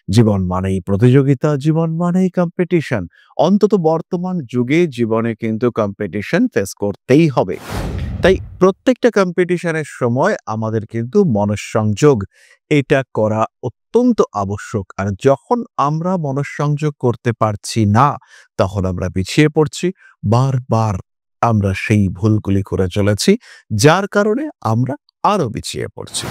জীবন মানেই প্রতিযোগিতা, জীবন মানেই কম্পিটিশন। অন্তত বর্তমান যুগে জীবনে কিন্তু কম্পিটিশন ফেস করতেই হবে। তাই প্রত্যেকটা কম্পিটিশনের সময় আমাদের কিন্তু মনঃসংযোগ এটা করা অত্যন্ত আবশ্যক। আর যখন আমরা মনঃসংযোগ করতে পারছি না, তখন আমরা পিছিয়ে পড়ছি। বারবার আমরা সেই ভুলগুলি করে চলেছি, যার কারণে আমরা আরো পিছিয়ে পড়ছি।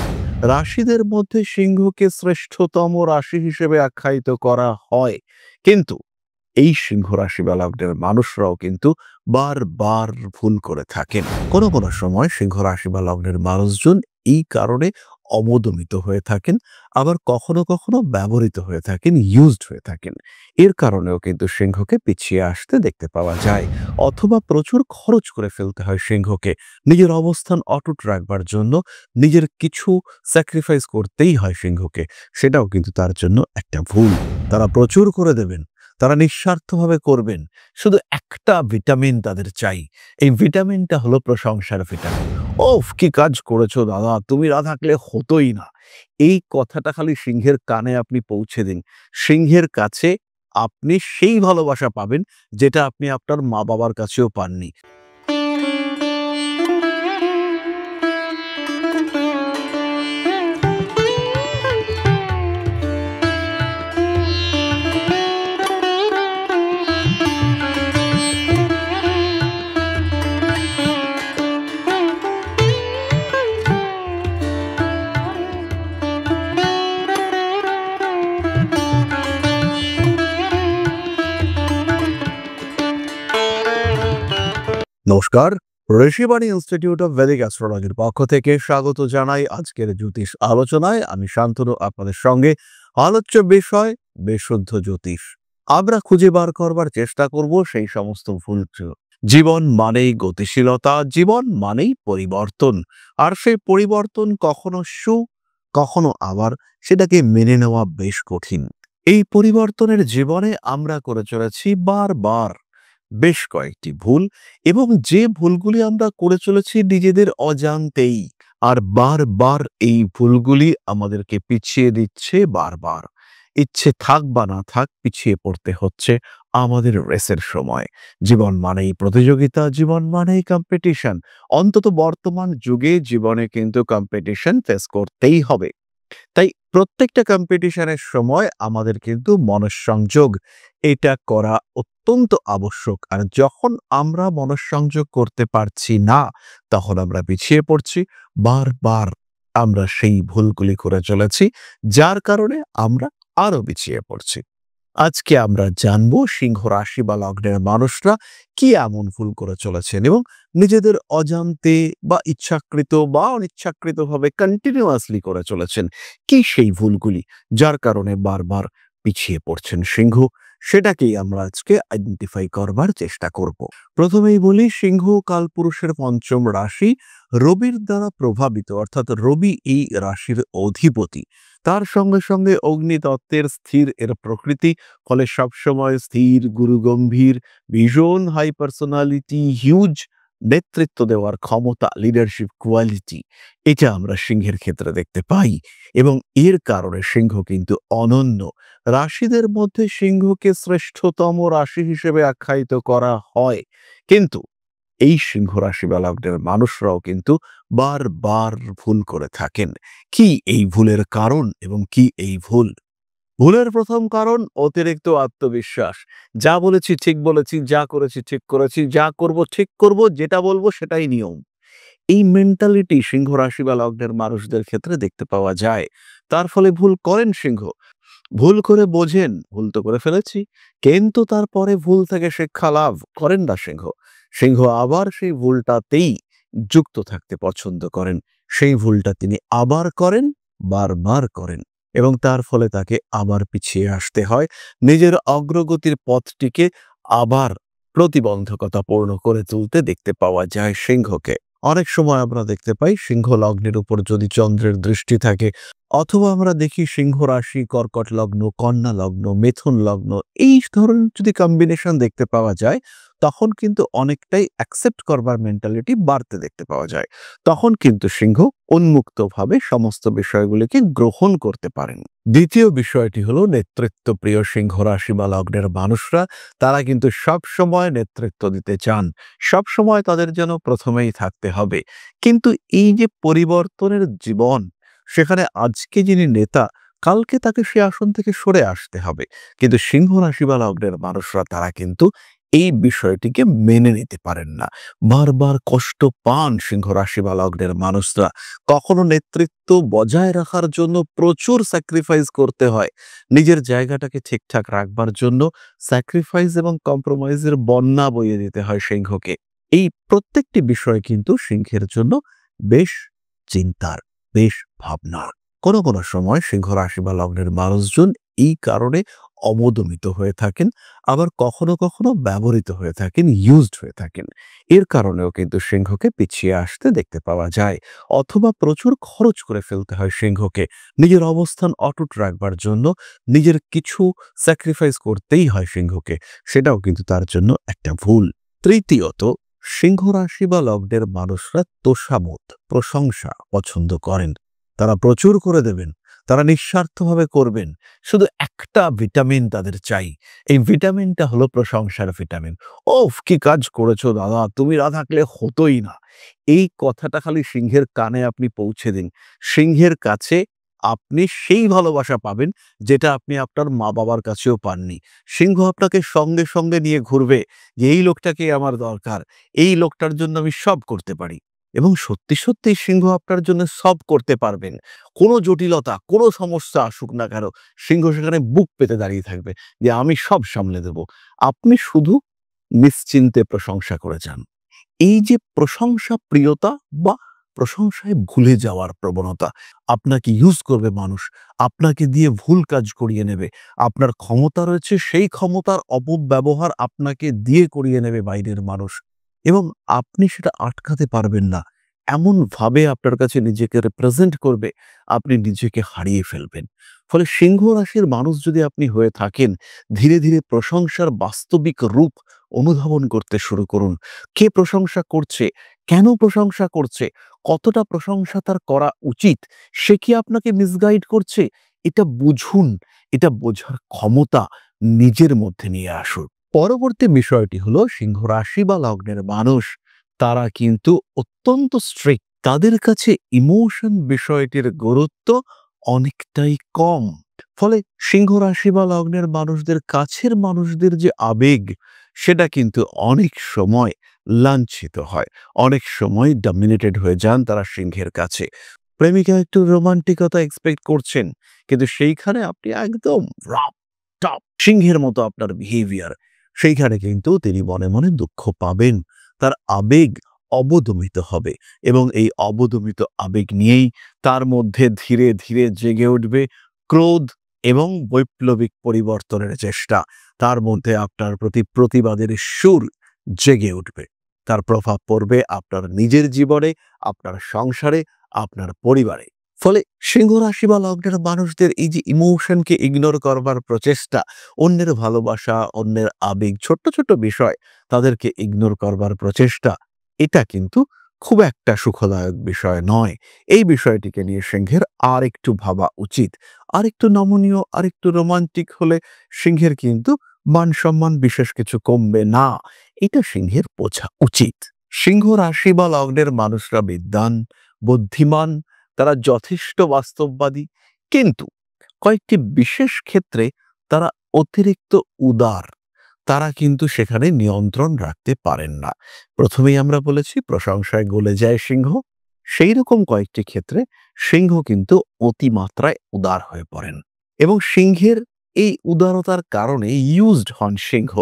রাশিদের মধ্যে সিংহকে শ্রেষ্ঠতম রাশি হিসেবে আখ্যায়িত করা হয়, কিন্তু এই সিংহ রাশি বা লগ্নের মানুষরাও কিন্তু বারবার ভুল করে থাকেন। কোনো কোনো সময় সিংহ রাশি বা লগ্নের মানুষজন এই কারণে অবদমিত হয়ে থাকেন, আবার কখনো কখনো ব্যবহৃত হয়ে থাকেন, ইউজড হয়ে থাকেন। এর কারণেও কিন্তু সিংহকে পিছিয়ে আসতে দেখতে পাওয়া যায়, অথবা প্রচুর খরচ করে ফেলতে হয় সিংহকে নিজের অবস্থান অটুট রাখবার জন্য। নিজের কিছু স্যাক্রিফাইস করতেই হয় সিংহকে, সেটাও কিন্তু তার জন্য একটা ভুল। তারা প্রচুর করে দেবেন, তারা নিঃস্বার্থভাবে করবেন, শুধু একটা ভিটামিন তাদের চাই। এই ভিটামিনটা হলো প্রশংসার ভিটামিন। ওফ, কি কাজ করেছো দাদা, তুমি না থাকলে হতোই না। এই কথাটা খালি সিংহের কানে আপনি পৌঁছে দিন, সিংহের কাছে আপনি সেই ভালোবাসা পাবেন যেটা আপনি আপনার মা বাবার কাছেও পাননি। নমস্কার, ঋষিবাণী ইনস্টিটিউট অফ ভেদিক অ্যাস্ট্রোলজির পক্ষ থেকে স্বাগত জানাই আজকের জ্যোতিষ আলোচনায়। আমি শান্তনু আপনাদের সঙ্গে। আলোচ্য বিষয় বিশুদ্ধ জ্যোতিষ। আমরা খুঁজে বার করবার চেষ্টা করব সেই সমস্ত ভুল। জীবন মানেই গতিশীলতা, জীবন মানেই পরিবর্তন। আর সেই পরিবর্তন কখনো কখনো আবার সেটাকে মেনে নেওয়া বেশ কঠিন। এই পরিবর্তনের জীবনে আমরা করে চলেছি বারবার বেশ কয়েকটি ভুল, এবং যে ভুলগুলি আমরা করে চলেছি নিজেদের অজান্তেই। আর বারবার এই ভুলগুলি আমাদেরকে পিছিয়ে দিচ্ছে বারবার। ইচ্ছে থাক বা না থাক, পিছিয়ে পড়তে হচ্ছে আমাদের রেসের সময়। জীবন মানেই প্রতিযোগিতা, জীবন মানেই কম্পিটিশন। অন্তত বর্তমান যুগে জীবনে কিন্তু কম্পিটিশন ফেস করতেই হবে। তাই প্রত্যেকটা কম্পিটিশনের সময় আমাদের কিন্তু মনঃসংযোগ এটা করা অত্যন্ত আবশ্যক। আর যখন আমরা মনঃসংযোগ করতে পারছি না, তখন আমরা পিছিয়ে পড়ছি। বারবার আমরা সেই ভুলগুলি করে চলেছি, যার কারণে আমরা আরো পিছিয়ে পড়ছি। আজকে আমরা জানবো সিংহ রাশি বা লগ্নের মানুষরা কি এমন ভুল করে চলেছেন, এবং নিজেদের অজান্তে বা ইচ্ছাকৃত বা অনিচ্ছাকৃতভাবে কন্টিনিউয়াসলি করে চলেছেন কি সেই ভুলগুলি, যার কারণে বারবার পিছিয়ে পড়ছেন সিংহ। সেটাকেই আমরা আজকে আইডেন্টিফাই করবার চেষ্টা করব। প্রথমেই বলি, সিংহ কালপুরুষের পঞ্চম রাশি, রবির দ্বারা প্রভাবিত, অর্থাৎ রবি এই রাশির অধিপতি। তার সঙ্গে সঙ্গে অগ্নিতত্ত্বের স্থির এর প্রকৃতি, ফলে সবসময় স্থির, গুরুগম্ভীর, ভীষণ হাই পার্সোনালিটি, হিউজ নেতৃত্ব দেওয়ার ক্ষমতা, লিডারশিপ কোয়ালিটি, এটা আমরা সিংহের ক্ষেত্রে দেখতে পাই। এবং এর কারণে সিংহ কিন্তু অনন্য। রাশিদের মধ্যে সিংহকে শ্রেষ্ঠতম রাশি হিসেবে আখ্যায়িত করা হয়, কিন্তু এই সিংহ রাশি বা লগ্নের মানুষরাও কিন্তু বারবার ভুল করে থাকেন। কি এই ভুলের কারণ, এবং কি এই ভুল? ভুলের প্রথম কারণ অতিরিক্ত আত্মবিশ্বাস। যা বলেছি ঠিক বলেছি, যা করেছি ঠিক করেছি, যা করব ঠিক করব, যেটা বলবো সেটাই নিয়ম। এই মেন্টালিটি সিংহ রাশি বা লগ্নের মানুষদের ক্ষেত্রে দেখতে পাওয়া যায়। তার ফলে ভুল করেন সিংহ, ভুল করে বোঝেন ভুল তো করে ফেলেছি, কিন্তু তারপরে ভুল থেকে শিক্ষা লাভ করেন না সিংহ। সিংহ আবার সেই ভুলটাতেই যুক্ত থাকতে পছন্দ করেন। সেই ভুলটা তিনি আবার করেন, বারবার করেন, এবং তার ফলে তাকে আবার পিছিয়ে আসতে হয়। নিজের অগ্রগতির পথটিকে আবার প্রতিবন্ধকতাপূর্ণ করে তুলতে দেখতে পাওয়া যায় সিংহকে। অনেক সময় আমরা দেখতে পাই সিংহ লগ্নের উপর যদি চন্দ্রের দৃষ্টি থাকে, অথবা আমরা দেখি সিংহ রাশি, কর্কট লগ্ন, কন্যা লগ্ন, মিথুন লগ্ন, এই ধরনের যদি কম্বিনেশন দেখতে পাওয়া যায়, তখন কিন্তু অনেকটাই অ্যাকসেপ্ট করবার মেন্টালিটি বাড়তে দেখতে পাওয়া যায়। তখন কিন্তু সিংহ উন্মুক্তভাবে সমস্ত বিষয়গুলিকে গ্রহণ করতে পারেন। দ্বিতীয় বিষয়টি হলো নেতৃত্বপ্রিয় সিংহ রাশি বা লগ্নের মানুষরা তারা কিন্তু সবসময় নেতৃত্ব দিতে চান। সবসময় তাদের যেন প্রথমেই থাকতে হবে। কিন্তু এই যে পরিবর্তনের জীবন, সেখানে আজকে যিনি নেতা, কালকে তাকে সে আসন থেকে সরে আসতে হবে। কিন্তু সিংহ রাশি বা লগ্নের মানুষরা তারা কিন্তু এই বিষয়টিকে মেনে নিতে পারেন না। বারবার কষ্ট পান সিংহ রাশি বা লগ্নের মানুষরা। কখনো নেতৃত্ব বজায় রাখার জন্য প্রচুর স্যাক্রিফাইস করতে হয়। নিজের জায়গাটাকে ঠিকঠাক রাখবার জন্য স্যাক্রিফাইস এবং কম্প্রোমাইজের বন্যা বইয়ে দিতে হয় সিংহকে। এই প্রত্যেকটি বিষয় কিন্তু সিংহের জন্য বেশ চিন্তার, বেশ ভাবনার। কোনো কোনো সময় সিংহ রাশি বা লগ্নের মানুষজন এই কারণে অবদমিত হয়ে থাকেন, আবার কখনো কখনো ব্যবহৃত হয়ে থাকেন, ইউজড হয়ে থাকেন। এর কারণেও কিন্তু সিংহকে পিছিয়ে আসতে দেখতে পাওয়া যায়, অথবা প্রচুর খরচ করে ফেলতে হয় সিংহকে নিজের অবস্থান অটুট রাখবার জন্য। নিজের কিছু স্যাক্রিফাইস করতেই হয় সিংহকে, সেটাও কিন্তু তার জন্য একটা ভুল। তৃতীয়ত, সিংহ রাশি বা লগ্নের মানুষরা তোষামোদ, প্রশংসা পছন্দ করেন। তারা প্রচুর করে দেবেন, তারা নিঃস্বার্থভাবে করবেন। শুধু একটা ভিটামিন তাদের চাই, এই ভিটামিনটা হলো প্রশংসার ভিটামিন। ওফ, কি কাজ করেছো দাদা, তুমি না থাকলে হতোই না। এই কথাটা খালি সিংহের কানে আপনি পৌঁছে দিন, সিংহের কাছে আপনি সেই ভালোবাসা পাবেন যেটা আপনি আপনার মা বাবার কাছেও পাননি। সিংহ আপনাকে সঙ্গে সঙ্গে নিয়ে ঘুরবে যে এই লোকটাকে আমার দরকার, এই লোকটার জন্য আমি সব করতে পারি। এবং সত্যি সত্যি সিংহ আপনার জন্য সব করতে পারবেন। কোনো জটিলতা, কোনো সমস্যা আসুক না কেন, সিংহ সেখানে বুক পেতে দাঁড়িয়ে থাকবে যে আমি সব সামলে দেব। আপনি শুধু নিশ্চিন্তে প্রশংসা করে যান। এই যে প্রশংসা প্রিয়তা বা প্রশংসায় ভুলে যাওয়ার প্রবণতা, আপনাকে ইউজ করবে মানুষ, আপনাকে দিয়ে ভুল কাজ করিয়ে নেবে। আপনার ক্ষমতা রয়েছে, সেই ক্ষমতার অপব্যবহার আপনাকে দিয়ে করিয়ে নেবে বাইরের মানুষ, এবং আপনি সেটা আটকাতে পারবেন না। এমন ভাবে আপনার কাছে নিজেকে রিপ্রেজেন্ট করবে, আপনি নিজেকে হারিয়ে ফেলবেন। ফলে সিংহ রাশির মানুষ যদি আপনি হয়ে থাকেন, ধীরে ধীরে প্রশংসার বাস্তবিক রূপ অনুধাবন করতে শুরু করুন। কে প্রশংসা করছে, কেন প্রশংসা করছে, কতটা প্রশংসা তার করা উচিত, সে কি আপনাকে মিসগাইড করছে, এটা বুঝুন। এটা বোঝার ক্ষমতা নিজের মধ্যে নিয়ে আসুন। পরবর্তী বিষয়টি হলো সিংহ রাশি বা লগ্নের মানুষ তারা কিন্তু অত্যন্ত স্ট্রিক্ট। তাদের কাছে ইমোশন বিষয়টির গুরুত্ব অনেকটাই কম। ফলে সিংহ রাশি বা লগ্নের মানুষদের কাছের মানুষদের যে আবেগ, সেটা কিন্তু অনেক সময় লাঞ্ছিত হয়, অনেক সময় ডমিনেটেড হয়ে যান তারা সিংহের কাছে। প্রেমিকা একটু রোমান্টিকতা এক্সপেক্ট করছেন, কিন্তু সেইখানে আপনি একদম রাপ টপ সিংহের মতো আপনার বিহেভিয়ার, সেইখানে কিন্তু তিনি মনে মনে দুঃখ পাবেন। তার আবেগ অবদমিত হবে, এবং এই অবদমিত আবেগ নিয়েই তার মধ্যে ধীরে ধীরে জেগে উঠবে ক্রোধ এবং বৈপ্লবিক পরিবর্তনের চেষ্টা। তার মধ্যে আপনার প্রতি প্রতিবাদের সুর জেগে উঠবে। তার প্রভাব পড়বে আপনার নিজের জীবনে, আপনার সংসারে, আপনার পরিবারে। ফলে সিংহ রাশি বা লগ্নের মানুষদের এই যে ইমোশনকে ইগনোর করবার প্রচেষ্টা, অন্যের ভালোবাসা, অন্যের আবেগ, ছোট্ট ছোট্ট বিষয় তাদেরকে ইগনোর করবার প্রচেষ্টা, এটা কিন্তু খুব একটা সুখদায়ক বিষয় নয়। এই বিষয়টিকে নিয়ে সিংহের আর একটু ভাবা উচিত। আরেকটু নমনীয়, আরেকটু রোমান্টিক হলে সিংহের কিন্তু মান সম্মান বিশেষ কিছু কমবে না। এটা সিংহের বোঝা উচিত। সিংহ রাশি বা লগ্নের মানুষরা বিদ্বান, বুদ্ধিমান, তারা যথেষ্ট বাস্তববাদী, কিন্তু কয়েকটি বিশেষ ক্ষেত্রে তারা অতিরিক্ত উদার। তারা কিন্তু সেখানে নিয়ন্ত্রণ রাখতে পারেন না। প্রথমেই আমরা বলেছি প্রশংসায় গলে যায় সিংহ। সেই রকম কয়েকটি ক্ষেত্রে সিংহ কিন্তু অতিমাত্রায় উদার হয়ে পড়েন, এবং সিংহের এই উদারতার কারণে ইউজড হন সিংহ।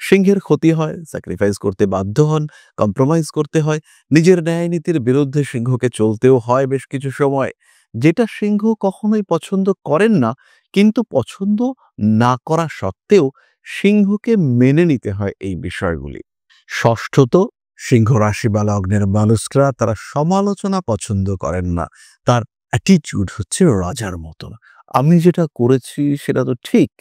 সিংহের ক্ষতি হয়, স্যাক্রিফাইস করতে বাধ্য হন, কম্প্রোমাইজ করতে হয়, নিজের ন্যায় নীতির বিরুদ্ধে সিংহকে চলতেও হয় বেশ কিছু সময়, যেটা সিংহ কখনোই পছন্দ করেন না। কিন্তু পছন্দ না করা সত্ত্বেও সিংহকে মেনে নিতে হয় এই বিষয়গুলি। ষষ্ঠত, সিংহ রাশি বা লগ্নের মানুষরা তারা সমালোচনা পছন্দ করেন না। তার অ্যাটিটিউড হচ্ছে রাজার মতো। আমি যেটা করেছি সেটা তো ঠিক,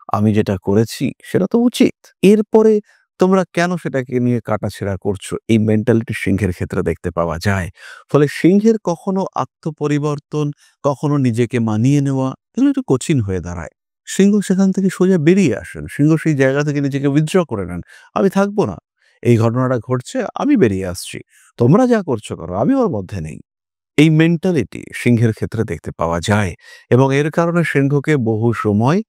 আমি যেটা করেছি সেটা তো উচিত। এরপরে তোমরা কেন সেটাকে নিয়ে কাটাছেঁড়া করছো? এই মেন্টালিটি সিংহের ক্ষেত্রে দেখতে পাওয়া যায়। ফলে সিংহের কখনো আত্মপরিবর্তন, কখনো নিজেকে মানিয়ে নেওয়া এগুলো একটু কঠিন হয়ে দাঁড়ায়। সিংহ সেখান থেকে সোজা বেরিয়ে আসেন। সিংহ সেই জায়গা থেকে নিজেকে উইথড্র করে নেন। আমি থাকবো না। এই ঘটনাটা ঘটছে, আমি বেরিয়ে আসছি। তোমরা যা করছো করো, আমি ওর মধ্যে নেই। এই মেন্টালিটি সিংহের ক্ষেত্রে দেখতে পাওয়া যায় এবং এর কারণে সিংহকে বহু সময়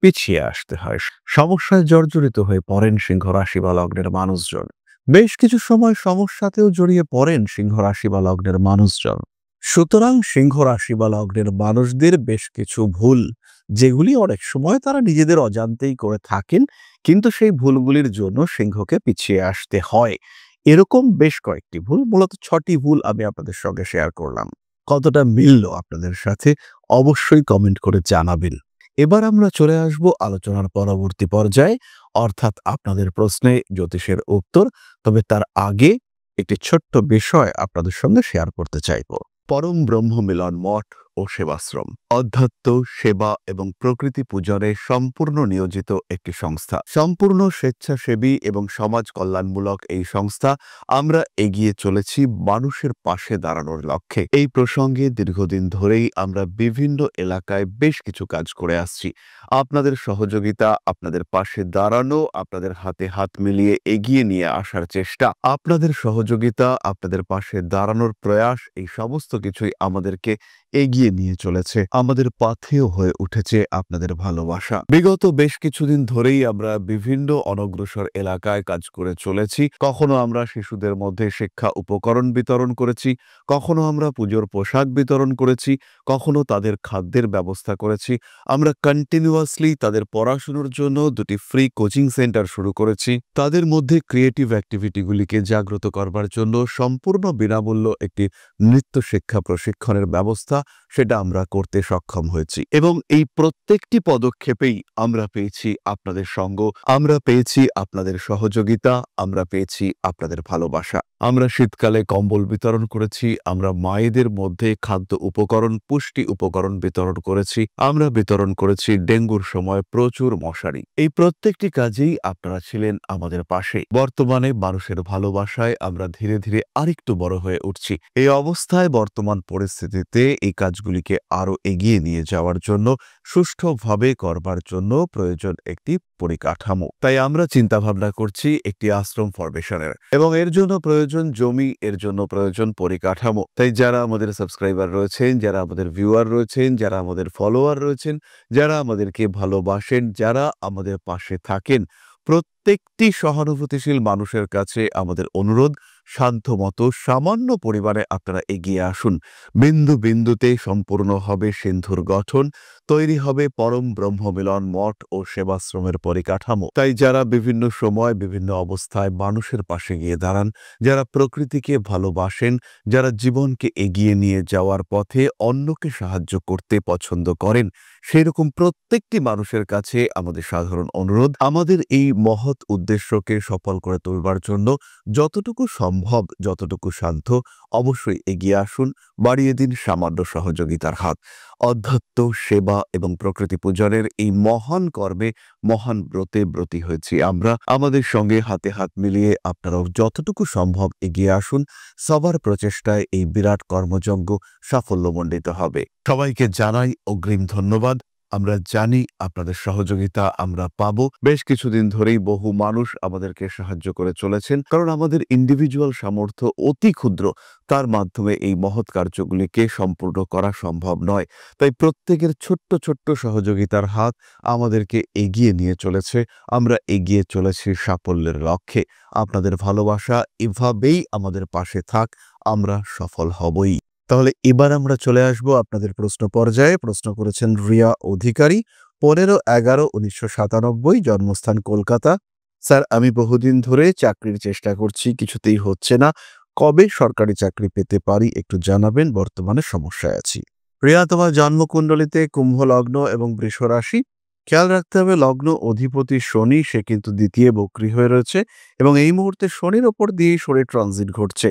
পিছিয়ে আসতে হয়। সমস্যায় জর্জরিত হয়ে পড়েন সিংহ রাশি বা লগ্নের মানুষজন। বেশ কিছু সময় সমস্যাতেও জড়িয়ে পড়েন সিংহ রাশি বা লগ্নের মানুষজন। সুতরাং সিংহ রাশি বা লগ্নের মানুষদের বেশ কিছু ভুল, যেগুলি অনেক সময় তারা নিজেদের অজান্তেই করে থাকেন, কিন্তু সেই ভুলগুলির জন্য সিংহকে পিছিয়ে আসতে হয়। এরকম বেশ কয়েকটি ভুল, মূলত ৬টি ভুল আমি আপনাদের সঙ্গে শেয়ার করলাম। কতটা মিলল আপনাদের সাথে অবশ্যই কমেন্ট করে জানাবেন। এবার আমরা চলে আসব আলোচনার পরবর্তী পর্যায়ে, অর্থাৎ আপনাদের প্রশ্নে জ্যোতিষের উত্তর। তবে তার আগে একটি ছোট্ট বিষয় আপনাদের সঙ্গে শেয়ার করতে চাইব। পরম ব্রহ্ম মিলন মঠ ও সেবাশ্রম অধ্যাত্ম, সেবা এবং প্রকৃতি পূজনে সম্পূর্ণ নিয়োজিত একটি সংস্থা। সম্পূর্ণ স্বেচ্ছাসেবী এবং সমাজ কল্যাণমূলক এই সংস্থা আমরা এগিয়ে চলেছি মানুষের পাশে দাঁড়ানোর লক্ষ্যে। এই প্রসঙ্গে দীর্ঘদিন ধরেই আমরা বিভিন্ন এলাকায় বেশ কিছু কাজ করে আসছি। আপনাদের সহযোগিতা, আপনাদের পাশে দাঁড়ানো, আপনাদের হাতে হাত মিলিয়ে এগিয়ে নিয়ে আসার চেষ্টা, আপনাদের সহযোগিতা, আপনাদের পাশে দাঁড়ানোর প্রয়াস, এই সমস্ত কিছুই আমাদেরকে এগিয়ে নিয়ে চলেছে। আমাদের পাথেয় হয়ে উঠেছে আপনাদের ভালোবাসা। বিগত বেশ কিছুদিন ধরেই আমরা বিভিন্ন অনগ্রসর এলাকায় কাজ করে চলেছি। কখনো আমরা শিশুদের মধ্যে শিক্ষা উপকরণ বিতরণ করেছি, কখনো আমরা পুজোর পোশাক বিতরণ করেছি, কখনো তাদের খাদ্যের ব্যবস্থা করেছি। আমরা কন্টিনিউয়াসলি তাদের পড়াশুনোর জন্য 2টি ফ্রি কোচিং সেন্টার শুরু করেছি। তাদের মধ্যে ক্রিয়েটিভ অ্যাক্টিভিটিগুলিকে জাগ্রত করবার জন্য সম্পূর্ণ বিনামূল্য একটি নৃত্য শিক্ষা প্রশিক্ষণের ব্যবস্থা, সেটা আমরা করতে সক্ষম হয়েছি। এবং এই প্রত্যেকটি পদক্ষেপেই আমরা পেয়েছি আপনাদের সঙ্গ, আমরা পেয়েছি আপনাদের সহযোগিতা, আমরা পেয়েছি আপনাদের ভালোবাসা। আমরা শীতকালে কম্বল বিতরণ করেছি, আমরা মায়েদের মধ্যে খাদ্য উপকরণ, পুষ্টি উপকরণ বিতরণ করেছি, আমরা বিতরণ করেছি ডেঙ্গুর সময় প্রচুর মশারি। এই প্রত্যেকটি কাজেই আপনারা ছিলেন আমাদের পাশে। বর্তমানে মানুষের ভালোবাসায় আমরা ধীরে ধীরে আরেকটু বড় হয়ে উঠছি। এই অবস্থায় বর্তমান পরিস্থিতিতে এই কাজগুলিকে আরো এগিয়ে নিয়ে যাওয়ার জন্য, সুষ্ঠুভাবে করবার জন্য প্রয়োজন একটি পরিকাঠামো। তাই আমরা চিন্তা ভাবনা করছি একটি আশ্রম ফরমেশনের, এবং এর জন্য প্রয়োজন জমি, এর জন্য প্রয়োজন পরিকাঠামো। তাই যারা আমাদের সাবস্ক্রাইবার রয়েছেন, যারা আমাদের ভিউয়ার রয়েছেন, যারা আমাদের ফলোয়ার রয়েছেন, যারা আমাদেরকে ভালোবাসেন, যারা আমাদের পাশে থাকেন, প্রত্যেকটি সহানুভূতিশীল মানুষের কাছে আমাদের অনুরোধ, সাধ্যমতো সামান্য পরিমাণে আপনারা এগিয়ে আসুন। বিন্দু বিন্দুতে সম্পূর্ণ হবে সিন্ধুর গঠন, তৈরি হবে পরম ব্রহ্ম মিলন মঠ ও সেবাশ্রমের পরিকাঠামো। তাই যারা বিভিন্ন সময় বিভিন্ন অবস্থায় মানুষের পাশে গিয়ে দাঁড়ান, যারা প্রকৃতিকে ভালোবাসেন, যারা জীবনকে এগিয়ে নিয়ে যাওয়ার পথে অন্যকে সাহায্য করতে পছন্দ করেন, সেরকম প্রত্যেকটি মানুষের কাছে আমাদের সাধারণ অনুরোধ, আমাদের এই মহৎ উদ্দেশ্যকে সফল করে তুলবার জন্য যতটুকু সম্ভব, যতটুকু সাধ্য, অবশ্যই এগিয়ে আসুন, বাড়িয়ে দিন সামান্য সহযোগিতার হাত। অধ্যাত্ম, সেবা এবং প্রকৃতি পূজনের এই মহান কর্মে, মহান ব্রতে ব্রতী হয়েছি আমরা। আমাদের সঙ্গে হাতে হাত মিলিয়ে আপনারাও যতটুকু সম্ভব এগিয়ে আসুন। সবার প্রচেষ্টায় এই বিরাট কর্মযজ্ঞ সাফল্যমণ্ডিত হবে। সবাইকে জানাই অগ্রিম ধন্যবাদ। আমরা জানি আপনাদের সহযোগিতা আমরা পাবো। বেশ কিছুদিন ধরেই বহু মানুষ আমাদেরকে সাহায্য করে চলেছেন, কারণ আমাদের ইন্ডিভিজুয়াল সামর্থ্য অতি ক্ষুদ্র, তার মাধ্যমে এই মহৎ কার্যগুলিকে সম্পূর্ণ করা সম্ভব নয়। তাই প্রত্যেকের ছোট্ট ছোট্ট সহযোগিতার হাত আমাদেরকে এগিয়ে নিয়ে চলেছে। আমরা এগিয়ে চলেছি সাফল্যের লক্ষ্যে। আপনাদের ভালোবাসা এভাবেই আমাদের পাশে থাক, আমরা সফল হবই। তাহলে এবার আমরা চলে আসব আপনাদের প্রশ্ন পর্যায়ে। প্রশ্ন করেছেন রিয়া অধিকারী, 15/11/1997, জন্মস্থান কলকাতা। স্যার, আমি বহুদিন ধরে চাকরির চেষ্টা করছি, কিছুতেই হচ্ছে না। কবে সরকারি চাকরি পেতে পারি একটু জানাবেন, বর্তমানে সমস্যায় আছি। রিয়া, তোমার জন্মকুণ্ডলিতে কুম্ভ লগ্ন এবং বৃষ রাশি। খেয়াল রাখতে হবে লগ্ন অধিপতি শনি, সে কিন্তু দ্বিতীয় বক্রী হয়ে রয়েছে এবং এই মুহূর্তে শনির ওপর দিয়েই শনির ট্রানজিট ঘটছে।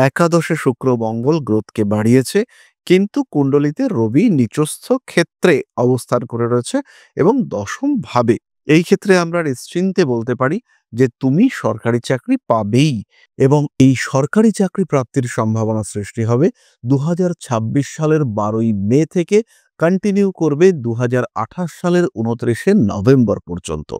একাদশে শুক্র মঙ্গল গ্রোথকে বাড়িয়েছে, কিন্তু কুণ্ডলিতে রবি নিচস্থ ক্ষেত্রে অবস্থান করে রয়েছে এবং দশম ভাবে এই ক্ষেত্রে আমরা নিশ্চিন্তে বলতে পারি যে তুমি সরকারি চাকরি পাবেই এবং এই সরকারি চাকরি প্রাপ্তির সম্ভাবনা সৃষ্টি হবে ২০২৬ সালের ১২ই মে থেকে কন্টিনিউ করবে ২০২৮ সালের ২৯শে নভেম্বর পর্যন্ত।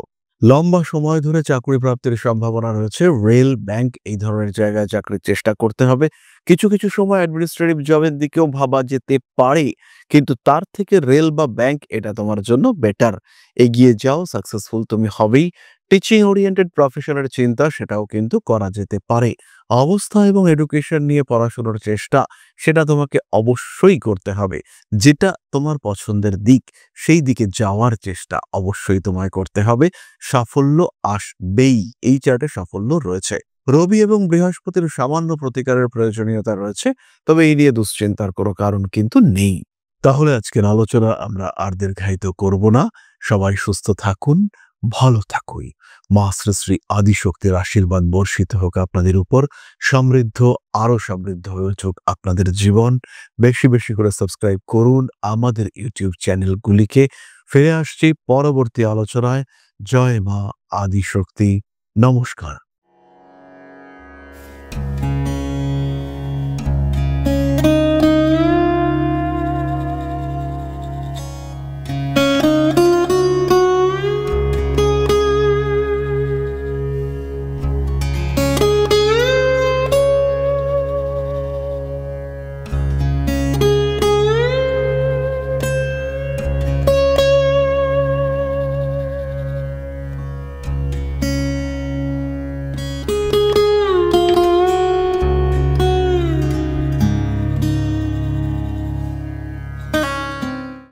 লম্বা সময় ধরে চাকরি প্রাপ্তির সম্ভাবনা রয়েছে। রেল, ব্যাংক এই ধরনের জায়গায় চাকরির চেষ্টা করতে হবে। কিছু, কিছু সময় অ্যাডমিনিস্ট্রেটিভ জবের দিকেও ভাবা যেতে পারে। কিন্তু তার থেকে রেল বা ব্যাংক এটা তোমার জন্য বেটার। এগিয়ে যাও, সাকসেসফুল তুমি হবেই। টিচিং ওরিয়েন্টেড প্রফেশনের চিন্তা সেটাও কিন্তু করা যেতে পারে। অবস্থা এবং এডুকেশন নিয়ে পড়াশোনার চেষ্টা সেটা তোমাকে অবশ্যই করতে হবে। যেটা তোমার পছন্দের দিক সেই দিকে যাওয়ার চেষ্টা অবশ্যই তোমায় করতে হবে। সাফল্য আসবেই। এই চার্টে সাফল্য রয়েছে। রবি এবং বৃহস্পতির সামান্য প্রতিকারের প্রয়োজনীয়তা রয়েছে, তবে এই নিয়ে দুশ্চিন্তার কোনো কারণ কিন্তু নেই। তাহলে আজকের আলোচনা আমরা আর দীর্ঘায়িত করব না। সবাই সুস্থ থাকুন, ভালো থাকুন। মা শ্রী শ্রী আদিশক্তির আশীর্বাদ বর্ষিত হোক আপনাদের উপর। সমৃদ্ধ, আরো সমৃদ্ধ হয়ে উঠুক আপনাদের জীবন। বেশি বেশি করে সাবস্ক্রাইব করুন আমাদের ইউটিউব চ্যানেলগুলিকে। ফিরে আসছি পরবর্তী আলোচনায়। জয় মা আদিশক্তি। নমস্কার।